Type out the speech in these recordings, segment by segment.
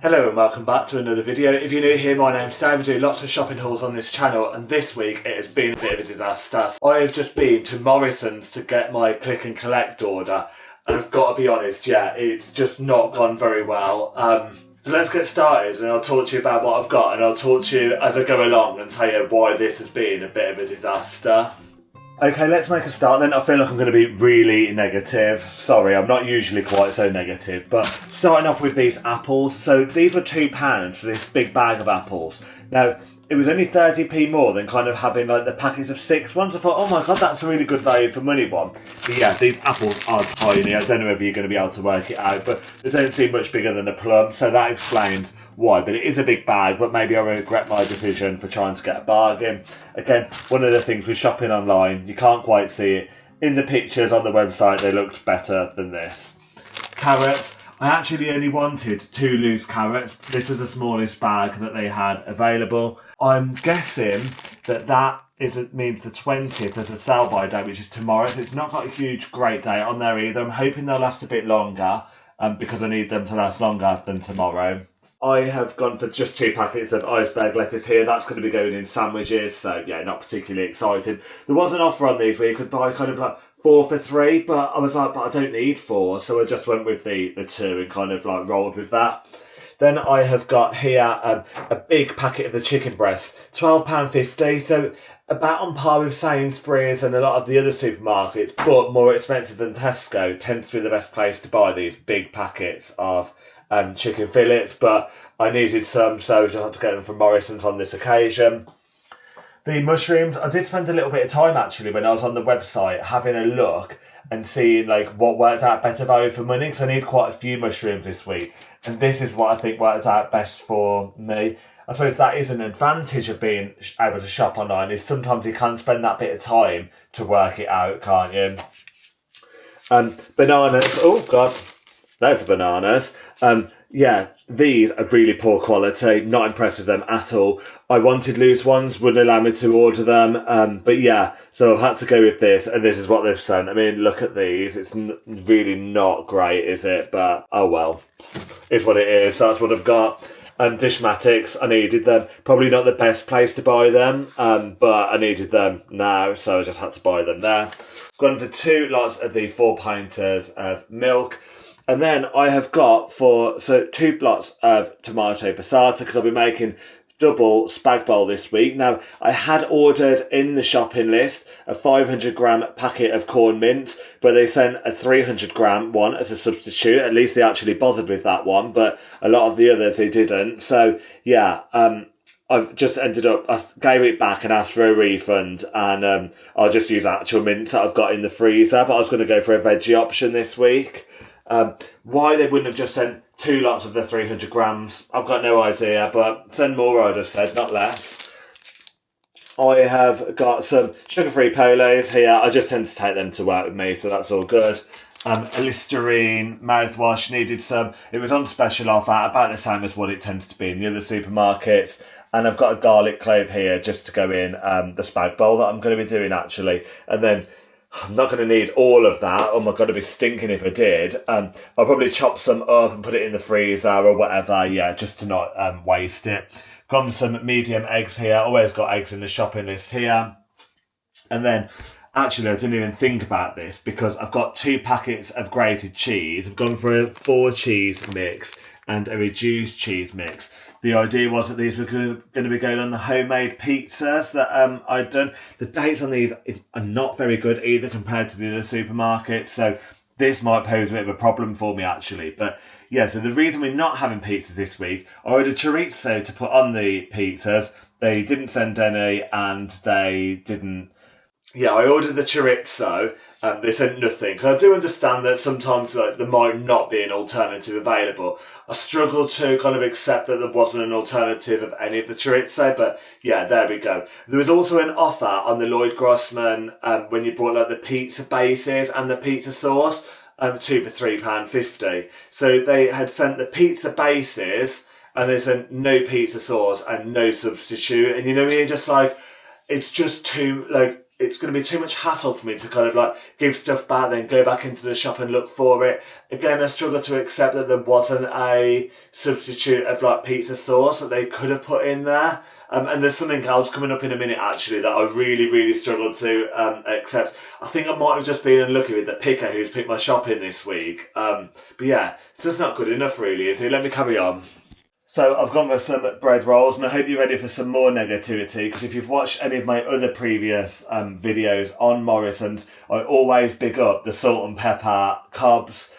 Hello and welcome back to another video. If you're new here, my name's Dave. I do lots of shopping hauls on this channel, and this week it has been a bit of a disaster. I have just been to Morrisons to get my click and collect order, and I've got to be honest, it's just not gone very well. So let's get started and I'll talk to you about what I've got, and I'll talk to you as I go along and tell you why this has been a bit of a disaster. Okay, let's make a start then. I feel like I'm going to be really negative. Sorry, I'm not usually quite so negative. But starting off with these apples. So these were £2 for this big bag of apples. Now, it was only 30p more than kind of having like the packets of 6 ones. I thought, oh my god, that's a really good value for money one. But yeah, these apples are tiny. I don't know whether you're going to be able to work it out, but they don't seem much bigger than a plum. So that explains why. But it is a big bag, but maybe I regret my decision for trying to get a bargain. Again, one of the things with shopping online, you can't quite see it. In the pictures on the website, they looked better than this. Carrots. I actually only wanted 2 loose carrots. This was the smallest bag that they had available. I'm guessing that means the 20th as a sell-by date, which is tomorrow. So it's not got a huge great date on there either. I'm hoping they'll last a bit longer because I need them to last longer than tomorrow. I have gone for just 2 packets of iceberg lettuce here. That's going to be going in sandwiches, so yeah, not particularly excited. There was an offer on these where you could buy kind of like 4 for 3, but I was like, but I don't need 4, so I just went with the 2 and kind of like rolled with that. Then I have got here a big packet of the chicken breasts, £12.50, so about on par with Sainsbury's and a lot of the other supermarkets, but more expensive than Tesco. Tends to be the best place to buy these big packets of chicken fillets, but I needed some, so I just had to get them from Morrisons on this occasion. The mushrooms, I did spend a little bit of time actually when I was on the website having a look and seeing like what worked out better value for money, because I need quite a few mushrooms this week, and this is what I think worked out best for me. I suppose that is an advantage of being able to shop online, is sometimes you can spend that bit of time to work it out, can't you? Bananas, oh god, there's the bananas. Yeah, these are really poor quality, not impressed with them at all. I wanted loose ones, wouldn't allow me to order them, but yeah, so I've had to go with this, and this is what they've sent. I mean, look at these, it's really not great, is it? But oh well, it's what it is, that's what I've got. Dishmatics, I needed them. Probably not the best place to buy them, but I needed them now, so I just had to buy them there. Gone for 2 lots of the 4 pinters of milk. And then I have got 2 lots of tomato passata, because I'll be making double spag bowl this week. Now, I had ordered in the shopping list a 500-gram packet of corn mince, but they sent a 300-gram one as a substitute. At least they actually bothered with that one, but a lot of the others they didn't. So, yeah, I've just ended up, I gave it back and asked for a refund, and I'll just use actual mince that I've got in the freezer, but I was going to go for a veggie option this week. Why they wouldn't have just sent 2 lots of the 300 grams, I've got no idea, but send more, I'd have said, not less. I have got some sugar-free polos here. I just tend to take them to work with me, so that's all good. A Listerine mouthwash, needed some. It was on special offer, about the same as what it tends to be in the other supermarkets. And I've got a garlic clove here just to go in the spag bowl that I'm going to be doing actually. And then I'm not going to need all of that. Oh my god, I'd be stinking if I did. I'll probably chop some up and put it in the freezer or whatever, yeah, just to not waste it. Got some medium eggs here. Always got eggs in the shopping list here. And then, actually, I didn't even think about this because I've got 2 packets of grated cheese. I've gone for a 4 cheese mix and a reduced cheese mix. The idea was that these were going to be going on the homemade pizzas that I'd done. The dates on these are not very good either compared to the other supermarkets, so this might pose a bit of a problem for me actually. But yeah, so the reason we're not having pizzas this week, I ordered chorizo to put on the pizzas. They didn't send any, and they didn't... Yeah, I ordered the chorizo, and they sent nothing. I do understand that sometimes there might not be an alternative available. I struggle to kind of accept that there wasn't an alternative of any of the chorizo, but yeah, there we go. There was also an offer on the Lloyd Grossman when you bought the pizza bases and the pizza sauce, 2 for £3.50. So they had sent the pizza bases, and they sent no pizza sauce and no substitute. And you know, you're just like, it's just too, it's going to be too much hassle for me to kind of like give stuff back, then go back into the shop and look for it. Again, I struggle to accept that there wasn't a substitute of like pizza sauce that they could have put in there. And there's something else coming up in a minute actually that I really, really struggle to accept. I think I might have just been unlucky with the picker who's picked my shop in this week. But yeah, it's just not good enough really, is it? Let me carry on. So I've gone for some bread rolls, and I hope you're ready for some more negativity, because if you've watched any of my other previous videos on Morrisons, I always big up the salt and pepper cobs.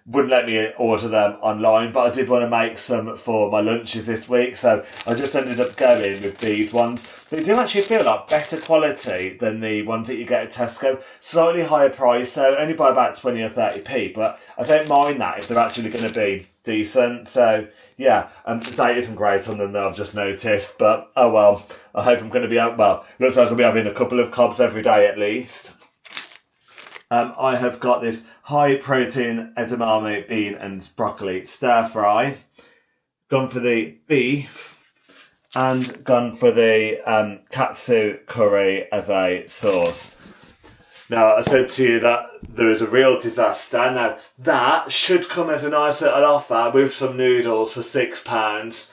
Wouldn't let me order them online, but I did want to make some for my lunches this week, so I just ended up going with these ones. They do actually feel like better quality than the ones that you get at Tesco. Slightly higher price, so only by about 20 or 30p, but I don't mind that if they're actually going to be decent. So yeah, the date isn't great on them though, I've just noticed, but oh well. I hope I'm going to be out. Well, looks like I'll be having a couple of cobs every day at least. I have got this high protein edamame bean and broccoli stir fry. Gone for the beef and gone for the katsu curry as a sauce. Now, I said to you that there is a real disaster. Now, that should come as a nice little offer with some noodles for £6.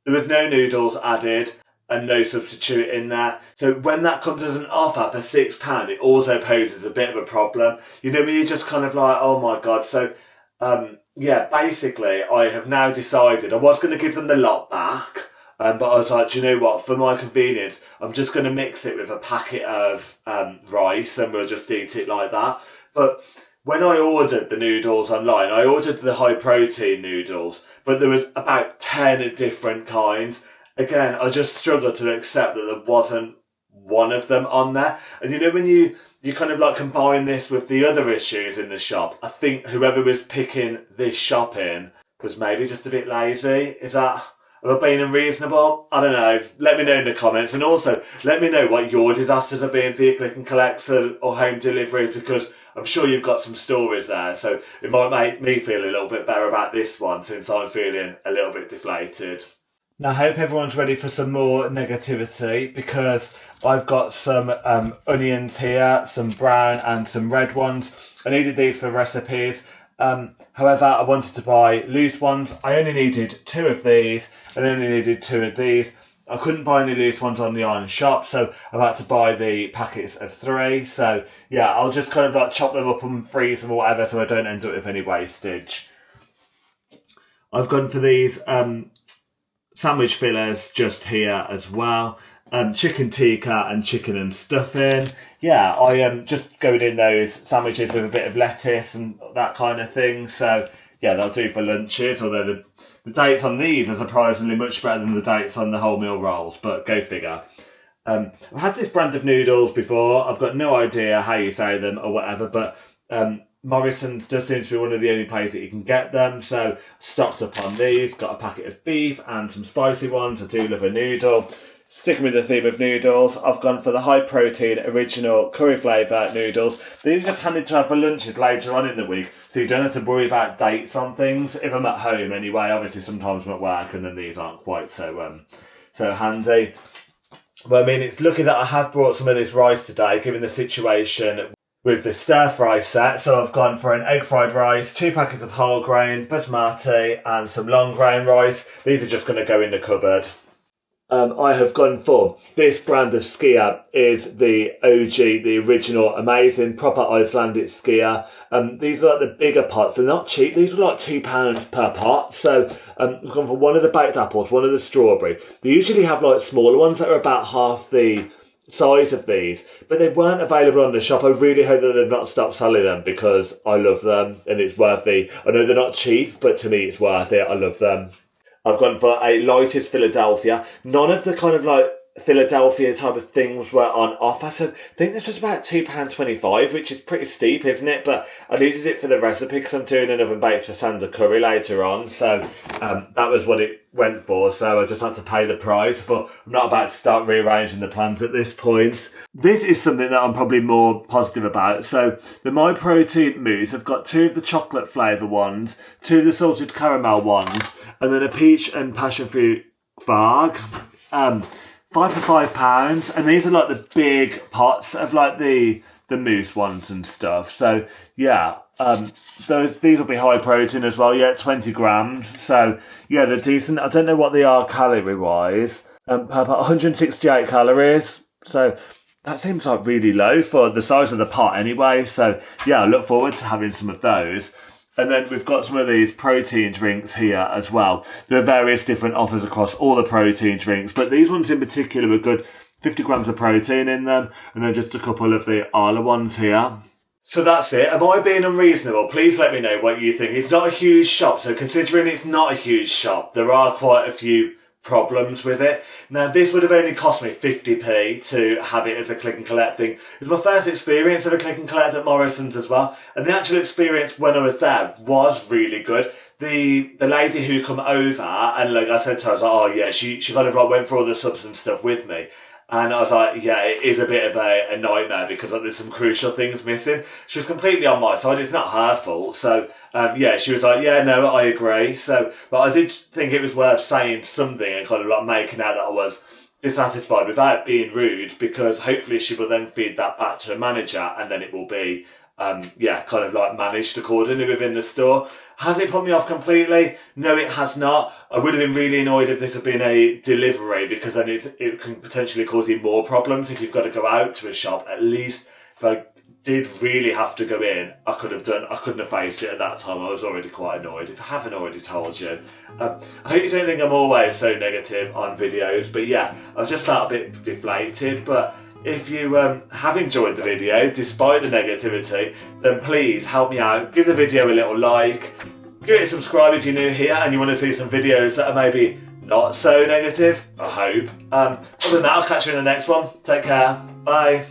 There was no noodles added and no substitute in there. So when that comes as an offer for £6, it also poses a bit of a problem. You know, when you're just kind of like, oh my God. So, yeah, basically, I have now decided I was going to give them the lot back. But I was like, do you know what? For my convenience, I'm just going to mix it with a packet of rice and we'll just eat it like that. But when I ordered the noodles online, I ordered the high protein noodles, but there was about 10 different kinds. Again, I just struggle to accept that there wasn't one of them on there. And you know, when you kind of like combine this with the other issues in the shop, I think whoever was picking this shop in was maybe just a bit lazy. Am I being unreasonable? I don't know. Let me know in the comments. And also, let me know what your disasters have been for your click and collects or home deliveries, because I'm sure you've got some stories there. So it might make me feel a little bit better about this one, since I'm feeling a little bit deflated. Now, I hope everyone's ready for some more negativity, because I've got some onions here, some brown and some red ones. I needed these for recipes. However, I wanted to buy loose ones. I only needed 2 of these and only needed 2 of these. I couldn't buy any loose ones on the online shop, so I've had to buy the packets of 3. So yeah, I'll just kind of like chop them up and freeze them or whatever, so I don't end up with any wastage. I've gone for these sandwich fillers just here as well. Chicken tikka and chicken and stuffing. Yeah, I am just going in those sandwiches with a bit of lettuce and that kind of thing. So yeah, they'll do for lunches, although the dates on these are surprisingly much better than the dates on the wholemeal rolls, but go figure. I've had this brand of noodles before. I've got no idea how you say them or whatever, but Morrisons does seem to be one of the only places that you can get them, so stocked up on these. Got a packet of beef and some spicy ones. I do love a noodle. Sticking with the theme of noodles, I've gone for the high protein original curry flavour noodles. These are just handy to have for lunches later on in the week, so you don't have to worry about dates on things. If I'm at home anyway, obviously sometimes I'm at work and then these aren't quite so handy. Well, I mean, it's lucky that I have brought some of this rice today, given the situation with the stir fry set. So I've gone for an egg fried rice, 2 packets of whole grain, basmati and some long grain rice. These are just going to go in the cupboard. I have gone for this brand of skyr is the OG, the original, amazing, proper Icelandic skyr. These are like the bigger pots. They're not cheap. These were like £2 per pot. So I've gone for one of the baked apples, one of the strawberry. They usually have like smaller ones that are about half the size of these, but they weren't available on the shop. I really hope that they've not stopped selling them, because I love them and it's worth I know they're not cheap, but to me it's worth it. I love them. I've gone for a lightest Philadelphia. None of the kind of like Philadelphia type of things were on offer. So I think this was about £2.25, which is pretty steep, isn't it? But I needed it for the recipe because I'm doing an oven baked pasanda curry later on. So that was what it went for. So I just had to pay the price. But I'm not about to start rearranging the plans at this point. This is something that I'm probably more positive about. So the My Protein mousse, I've got 2 of the chocolate flavour ones, 2 of the salted caramel ones, and then a peach and passion fruit varg. 5 for £5, and these are like the big pots of like the mousse ones and stuff. So yeah, these will be high protein as well. Yeah, 20 grams. So yeah, they're decent. I don't know what they are calorie wise. Per 168 calories. So that seems like really low for the size of the pot anyway. So yeah, I look forward to having some of those. And then we've got some of these protein drinks here as well. There are various different offers across all the protein drinks, but these ones in particular are good. 50 grams of protein in them, and then just a couple of the Arla ones here. So that's it. Am I being unreasonable? Please let me know what you think. It's not a huge shop, so considering it's not a huge shop, there are quite a few problems with it. Now, this would have only cost me 50p to have it as a click and collect thing. It was my first experience of a click and collect at Morrisons as well, and the actual experience when I was there was really good. The lady who come over, and like I said to her, I was like, oh yeah, she kind of like went through all the subs and stuff with me. And I was like, yeah, it is a bit of a nightmare because like, there's some crucial things missing. She was completely on my side. It's not her fault. So, yeah, she was like, yeah, no, I agree. So, but I did think it was worth saying something and kind of like making out that I was dissatisfied without being rude, because hopefully she will then feed that back to the manager and then it will be, yeah, kind of like managed accordingly within the store. Has it put me off completely? No, it has not. I would have been really annoyed if this had been a delivery, because then it can potentially cause you more problems if you've got to go out to a shop. At least if I did really have to go in, I couldn't have faced it at that time. I was already quite annoyed, if I haven't already told you. I hope you don't think I'm always so negative on videos, but yeah, I just felt a bit deflated. But if you have enjoyed the video, despite the negativity, then please help me out. Give the video a little like. Give it a subscribe if you're new here and you want to see some videos that are maybe not so negative, I hope. Other than that, I'll catch you in the next one. Take care. Bye.